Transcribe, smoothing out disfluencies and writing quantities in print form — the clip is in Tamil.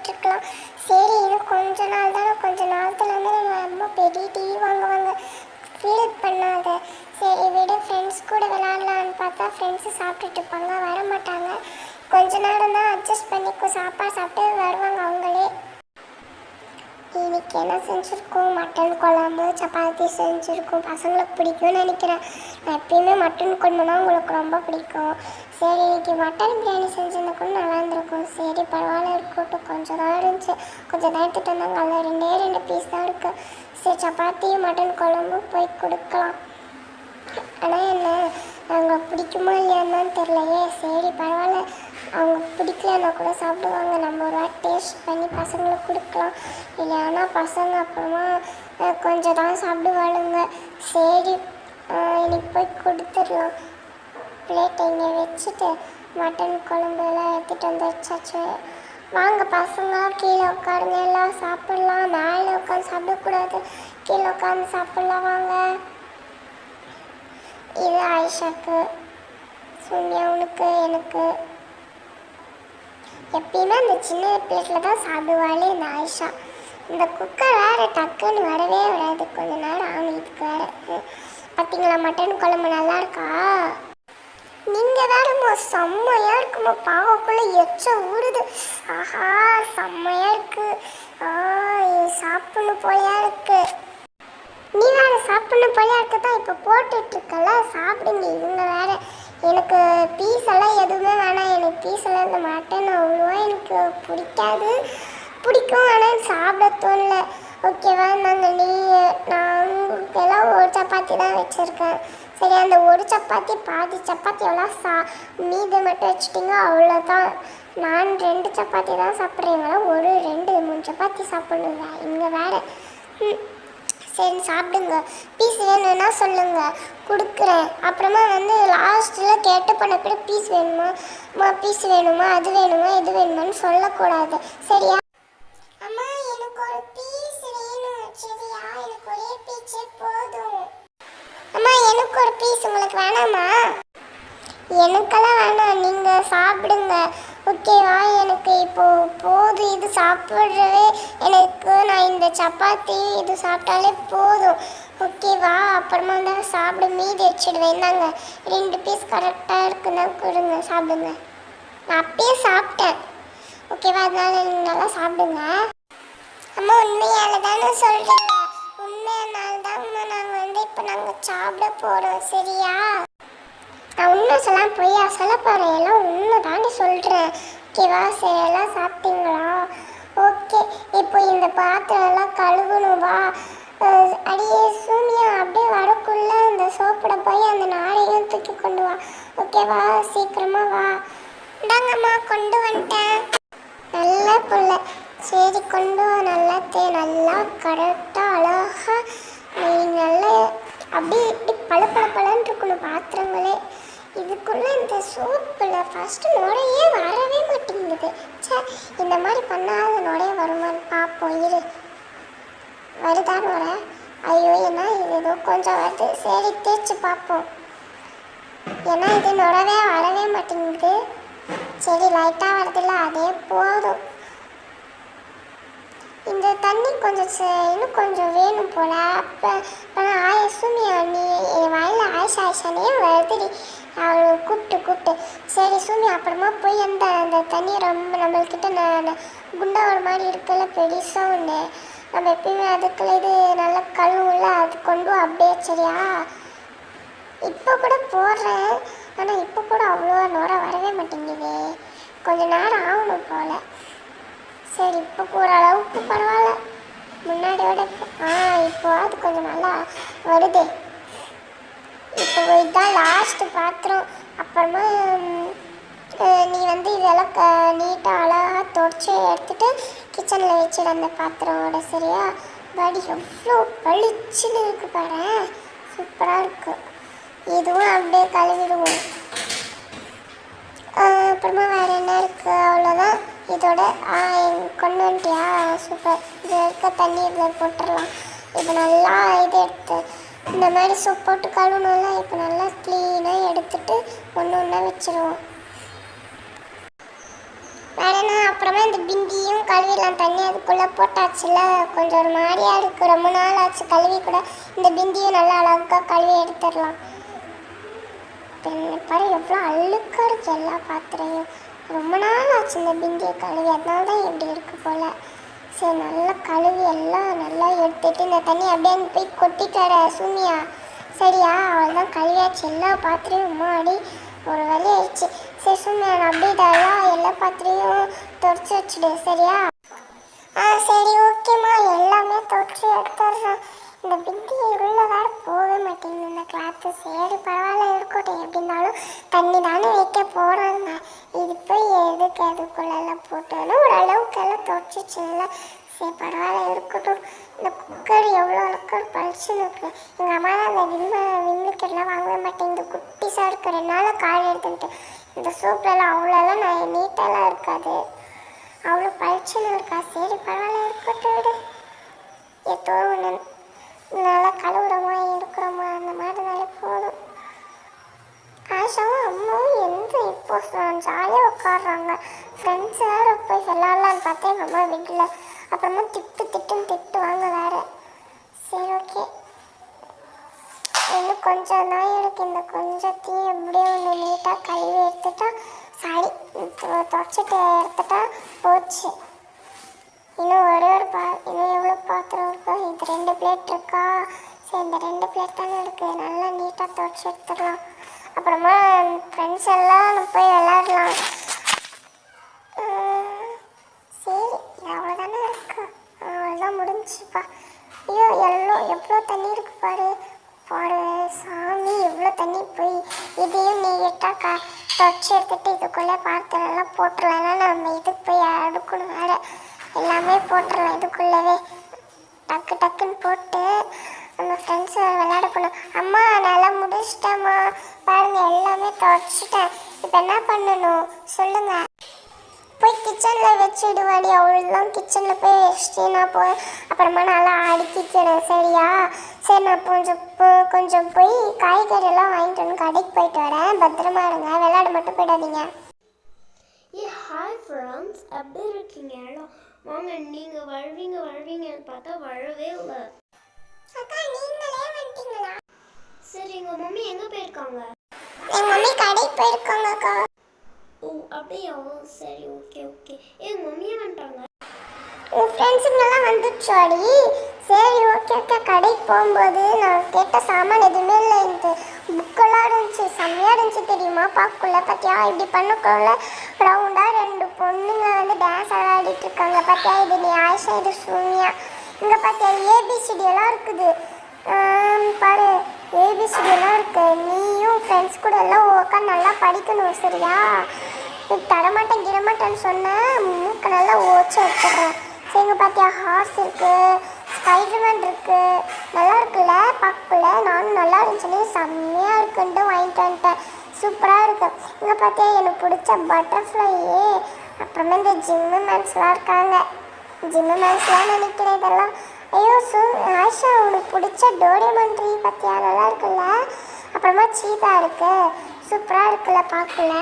விட்டுருக்கலாம். சரி இன்னும் கொஞ்ச நாள் தானே, கொஞ்ச நாளத்துல வந்து நம்ம அம்மா பெரிய டிவி வாங்குவாங்க, ஃபீல் பண்ணாத. சரி விடு, ஃப்ரெண்ட்ஸ் கூட விளாட்லான்னு பார்த்தா ஃப்ரெண்ட்ஸு சாப்பிட்டுட்டு இருப்பாங்க, வர மாட்டாங்க. கொஞ்ச நேரம் தான் அட்ஜஸ்ட் பண்ணிக்கோ, சாப்பாடு சாப்பிட்டு வருவாங்க அவங்களே. இன்னைக்கு என்ன செஞ்சுருக்கோம்? மட்டன் குழம்பு, சப்பாத்தி செஞ்சுருக்கோம். பசங்களுக்கு பிடிக்கும்னு நினைக்கிறேன். நான் எப்பயுமே மட்டன் குழம்புனா உங்களுக்கு ரொம்ப பிடிக்கும். சரி இன்னைக்கு மட்டன் பிரியாணி செஞ்சிருந்தா கூட நல்லா இருந்திருக்கும். சரி பரவாயில்ல இருக்கட்டும், கொஞ்சம் தான் இருந்துச்சு, கொஞ்சம் தான் எடுத்துகிட்டு வந்தாங்க, அதில் 2 பீஸ் தான் இருக்குது. சரி சப்பாத்தியும் மட்டன் குழம்பும் போய் கொடுக்கலாம். ஆனால் என்ன அவங்க பிடிக்குமா இல்லையான்னு தெரியலையே. சரி பரவாயில்ல, அவங்க பிடிக்கலன்னா கூட சாப்பிடுவாங்க, நம்ம ஒரு வாட்டி டேஸ்ட் பண்ணி பசங்களுக்கு கொடுக்கலாம். இல்லைன்னா பசங்க அப்புறமா கொஞ்சம் தான் சாப்பிடுவாளுங்க. சரி இன்னைக்கு போய் கொடுத்துடலாம். பிளேட்டை இங்கே வச்சுட்டு மட்டன் குழம்பு எல்லாம் எடுத்துகிட்டு வந்து வச்சாச்சு. வாங்க பசங்க கீழே உட்காருங்க, எல்லாம் சாப்பிட்லாம். மேலே உட்காந்து சாப்பிடக்கூடாது, கீழே உட்காந்து சாப்பிட்லாம். வாங்க. இது ஆயிஷாக்கு, சூன்யா உனக்கு, எனக்கு. எப்பயுமே அந்த சின்ன பிளேட்டில் தான் சாப்பிடுவாளே இந்த ஆயிஷா. இந்த குக்கர் வேறு டக்குன்னு வரவே வராது, கொஞ்ச நேரம் ஆகும் இதுக்கு வேறு. பார்த்தீங்களா மட்டன் குழம்பு நல்லா இருக்கா? நீங்கள் வேறுமா செம்மையாக இருக்குமா, பாவக்குள்ளே எச்ச ஊடுது. ஆஹா செம்மையாக இருக்குது, சாப்பிடணும் போயா இருக்கு. நீ வேறு சாப்பிடணும் போயா இருக்க தான் இப்போ போட்டுட்ருக்கல, சாப்பிடுங்க. இவங்க வேறு எனக்கு பீஸ் எல்லாம் எதுவுமே வேணாம், எனக்கு பீஸ் எல்லாம் இந்த மட்டன் அவ்வளோவா எனக்கு பிடிக்காது. பிடிக்கும் ஆனால் சாப்பிட தோணல. ஓகேவா, நான் உங்களுக்கெல்லாம் ஒரு சப்பாத்தி தான் வச்சுருக்கேன். சரி அந்த ஒரு சப்பாத்தி பாதி சப்பாத்தி எவ்வளோ மீது மட்டும் வச்சுட்டிங்க, அவ்வளோதான். நான் 2 சப்பாத்தி தான் சாப்பிட்றீங்களா, ஒரு 2-3 சப்பாத்தி சாப்பிடுங்க இங்கே வேறு. சரி சாப்பிடுங்க, பீஸ் வேணும்னா சொல்லுங்கள் கொடுக்குறேன். அப்புறமா வந்து லாஸ்ட்டில் கேட்டு பண்ண பீஸ் வேணுமா, பீஸ் வேணுமா, அது வேணுமா, இது வேணுமான்னு சொல்லக்கூடாது, சரியா? அம்மா எனக்கு ஒரு பீஸ் வேணும், சரியா? எனக்கு ஒரே பீஸ் போதும். அம்மா எனக்கு ஒரு பீஸ், உங்களுக்கு வேணாமா? எனக்கெல்லாம் வேணாம், நீங்கள் சாப்பிடுங்க ஓகேவா? எனக்கு இப்போது போதும், இது சாப்பிட்றவே எனக்கு, நான் இந்த சப்பாத்தி இது சாப்பிட்டாலே போதும் ஓகேவா? அப்புறமா தான் சாப்பிட மீதி வச்சுடுவேன். தாங்க 2 பீஸ் கரெக்டாக இருக்குன்னா கொடுங்க, சாப்பிடுங்க. நான் அப்பயே சாப்பிட்டேன் ஓகேவா, அதனால நீங்கள் நல்லா சாப்பிடுங்க. அம்மா உண்மையால் தானே சொல்கிறீங்க? உண்மையானால தாங்க நாங்கள் வந்து இப்போ நாங்கள் சாப்பிட போகிறோம், சரியா? நான் உண்மை சொல்ல பொய்யா சொல்ல போகிறேன், எல்லாம் உண்மை தாண்டி சொல்கிறேன் ஓகேவா? சரி எல்லாம் சாப்பிட்டீங்களா? ஓகே, இப்போ இந்த பாத்திரம் எல்லாம் கழுவணும். வா அடியே சூன்யா, அப்படியே வரக்குள்ள அந்த சோப்பிட போய் அந்த நாரையும் தூக்கி கொண்டு வா ஓகேவா? சீக்கிரமா வா. இந்தாங்கம்மா கொண்டு வந்துட்டேன். நல்ல புள்ள, சரி கொண்டு வா. நல்லா கரெக்டாக அழகாக நீ நல்லா அப்படியே இப்படி பழன்னு இருக்கணும் பாத்திரங்களே. இதுக்குள்ளே இந்த சோப்பில் ஃபஸ்ட்டு நுரையே வரவே மாட்டேங்குது. சே, இந்த மாதிரி பண்ணாத நுரைய வருமானு பார்ப்போம் இரு. வருதா நுரை? ஐயோ என்ன இது ஏதோ கொஞ்சம் வருது. சரி தேய்ச்சி பார்ப்போம். ஏன்னா இது நுரவே வரவே மாட்டேங்குது. சரி லைட்டாக வருதில்ல, அதே போதும். இந்த தண்ணி கொஞ்சம் இன்னும் கொஞ்சம் வேணும் போல். அப்போ சூன்யா நீ என் வயலில் ஆயிஷானே வருதுடி, அவள் கூப்பிட்டு. சரி சூன்யா அப்புறமா போய் அந்த தண்ணி ரொம்ப நம்மள்கிட்ட குண்டா ஒரு மாதிரி இருக்குல்ல பெருசாக ஒன்று, நம்ம எப்பயுமே அதுக்குள்ள இது நல்லா கழுவுல, அது கொண்டு அப்படியே சரியா? இப்போ கூட போடுறேன், ஆனால் இப்போ கூட அவ்வளோ நுரை வரவே மாட்டேங்குது, கொஞ்சம் நேரம் ஆகணும் போல். சரி இப்போ போகிற அளவுக்கு பரவாயில்ல, முன்னாடியோட இப்போ அது கொஞ்சம் நல்லா வருது. இப்போ இதுதான் லாஸ்ட்டு பாத்திரம். அப்புறமா நீ வந்து இதெல்லாம் நீட்டாக அழகாக துடைச்சி எடுத்துகிட்டு கிச்சனில் வச்சுடு அந்த பாத்திரோட, சரியா? படி எவ்வளோ பளிச்சுன்னு இருக்கு பாரு, சூப்பராக இருக்குது. இதுவும் அப்படியே கழுவிடுவோம். அப்புறமா வேறு என்ன இருக்குது? அவ்வளோதான் இதோட. கொண்டு வந்துட்டியா? சூப்பர். இதில் இருக்க தண்ணி இதில் போட்டுடலாம். இப்போ நல்லா இது எடுத்து இந்த மாதிரி சோப் போட்டு கழுவணும்ல, இப்போ நல்லா க்ளீனாக எடுத்துட்டு ஒன்று ஒன்றா வச்சுருவோம். வேறனா அப்புறமா இந்த பிந்தியும் கழுவிடலாம். தண்ணி அதுக்குள்ளே போட்டாச்சுல, கொஞ்சம் ஒரு மாதிரியாக இருக்குது. ரொம்ப நாள் ஆச்சு கழுவி கூட. இந்த பிந்தியும் நல்லா அழகாக கழுவி எடுத்துடலாம். பாரு எவ்வளோ அழுக்காக இருக்குது எல்லா பாத்திரையும். ரொம்ப நாள் ஆச்சு இந்த பிந்தியை கழுவி, அதனால தான் இப்படி இருக்கு போல். சரி நல்லா கழுவி எல்லாம் நல்லா எடுத்துட்டு இந்த தண்ணி அப்படியே அங்கே போய் கொட்டிட்டார சூமியா. சரியா, அவள் தான் கழுவியாச்சு எல்லா பாத்திரையும். மாடி ஒரு வழி ஆயிடுச்சு. சரி சூமியா, நான் அப்படியே இதெல்லாம் எல்லா பாத்திரையும் துடைச்சி வச்சுடு. சரியா? சரி ஓகேம்மா, எல்லாமே துடைச்சி எடுத்துடுறேன். இந்த பிந்தி உள்ள வேற போகவே மாட்டேங்குது இந்த கிளாத்து. சரி பரவாயில்ல இருக்கட்டும், எப்படி இருந்தாலும் தண்ணி தானே வைக்க போகிறாங்க. இது போய் எதுக்கு அதுக்குள்ளெல்லாம் போட்டோன்னா ஓரளவுக்கு எல்லாம் துடைச்சிச்சுங்கள. சரி பரவாயில்ல இருக்கட்டும். இந்த குக்கர் எவ்வளோ குக்கர் பழிச்சுன்னு இருக்கு. எங்கள் அம்மா தான் அந்த விம்லிக்கெல்லாம் வாங்கவே மாட்டேன். இந்த குட்டிஸாக இருக்க 2 நாள் காய் எடுத்துக்கிட்டு இந்த சூப்லலாம் அவ்வளோலாம் நான் நீட்டெல்லாம் இருக்காது, அவ்வளோ பழிச்சுன்னு இருக்கா. சரி பரவாயில்ல இருக்கட்டும் விடு. ஏதோ ஒன்று நல்லா கழுவுறோமா எடுக்கிறோமா அந்த மாதிரினாலே போதும். ஆஷாவும் அம்மாவும் இப்போ ஜாலியாக உட்காடுறாங்க. ஃப்ரெண்ட்ஸ் வேறு போய் விளாட்லான்னு பார்த்தா எங்கள் அம்மா வீட்டில். அப்புறமா திட்டுவாங்க வேறு. சரி ஓகே, இன்னும் கொஞ்சம் தான் எனக்கு. இந்த கொஞ்சத்தையும் எப்படியோ ஒன்று நீட்டாக கழுவி எடுத்துட்டா, சாரி துடைச்சிட்டு எடுத்துட்டா போச்சு. இன்னும் ஒரே ஒரு இன்னும் எவ்வளோ பாத்திரம் இருக்கோ? இது 2 பிளேட் இருக்கா? சரி இந்த 2 பிளேட் தானே இருக்குது, நல்லா நீட்டாக துடைச்சி எடுத்துடலாம். அப்புறமா ஃப்ரெண்ட்ஸ் எல்லாம் போய் விளையாடலாம். சரி அவ்வளோதானே இருக்கு, அவ்வளோதான் முடிஞ்சுப்பா. ஐயோ எவ்வளோ தண்ணி இருக்கு பாரு. சாமி எவ்வளோ தண்ணி போய் இதையும் நீட்டாக துடைச்சி எடுத்துகிட்டு இதுக்குள்ளே பாத்திரம்லாம் போட்டுடலாம்னா நம்ம இதுக்கு போய் அடுக்கணும் வேறு. எல்லாமே போட்டுடலாம் இதுக்குள்ளவே, டக்குன்னு போட்டு நம்ம ஃப்ரெண்ட்ஸ் விளையாட போகணும். அம்மா நல்லா முடிச்சிட்டேம்மா, பாருங்க எல்லாமே துடைச்சிட்டேன். இப்போ என்ன பண்ணணும் சொல்லுங்கள்? போய் கிச்சனில் வச்சுடுவாடி. அவ்வளோதான், கிச்சனில் போய் வச்சுட்டு நான் அப்புறமா நல்லா அடுக்கிக்கிறேன். சரியா? சரி நான் கொஞ்சம் போய் காய்கறியெல்லாம் வாங்கிட்டு வந்து கடைக்கு போயிட்டு வரேன். பத்திரமா இருங்க, விளையாட மட்டும் போயிடாதீங்க. ஹாய் ஃப்ரெண்ட்ஸ், எப்படி இருக்கீங்க எல்லாம்? வாங்க, நீங்கள் வருவீங்கன்னு பார்த்தா வரவே இல்லை. சரி, எங்கள் மம்மி எங்கே போயிருக்காங்க? எங்கள் மம்மி கடைக்கு போயிருக்காங்க அக்கா. ஓ அப்படியா, சரி ஓகே. எங்கள் மம்மியே வந்துட்டாங்க. உன் ஃப்ரெண்ட்ஸுங்கெல்லாம் வந்துடுச்சாடி? சரி ஓகே. கடைக்கு போகும்போது நான் கேட்ட சாமான் எதுவுமே இல்லை. இந்த புக்கெல்லாம் இருந்துச்சு, செம்மையாக இருந்துச்சு தெரியுமா? பார்க்கக்குள்ள பார்த்தியா இப்படி பண்ணக்குள்ள ரவுண்டாக 2 பொண்ணுங்க வந்து டான்ஸ் ஆடிட்டு இருக்காங்க. பார்த்தியா? இது நீ ஆயிஷா, இது சூன்யா. இங்கே பார்த்தியா ABCD எல்லாம் இருக்குது பாரு. ABCD எல்லாம் இருக்கு. நீயும் ஃப்ரெண்ட்ஸ் கூட எல்லாம் உட்காந்து நல்லா படிக்கணும். சரியா? தரமாட்டேன் கிடமாட்டேன்னு சொன்னேன், மூக்க நல்லா ஓச்சு எடுத்துடுறேன். சரி இங்கே பார்த்தியா ஹார்ஸ் இருக்குது, ஸ்பைடர்மேன் இருக்குது. நல்லா இருக்குல்ல பார்க்கக்குள்ள? நானும் நல்லா இருந்துச்சுன்னு செம்மையாக இருக்குன்ட்டு வாங்கிட்டு வந்துட்டேன். சூப்பராக இருக்கு. இங்கே பார்த்தியா எனக்கு பிடிச்ச பட்டர்ஃப்ளையே. அப்புறமா இந்த ஜிம்மு மேன்ஸ்லாம் இருக்காங்க. ஜிம்மு மேன்ஸ்லாம் நினைக்கிறேன் இதெல்லாம். ஐயோ ஆஷா, உனக்கு பிடிச்ச டோரேமான் பார்த்தியா? நல்லா இருக்குல்ல? அப்புறமா சீதா இருக்குது, சூப்பராக இருக்குல்ல பார்க்கல?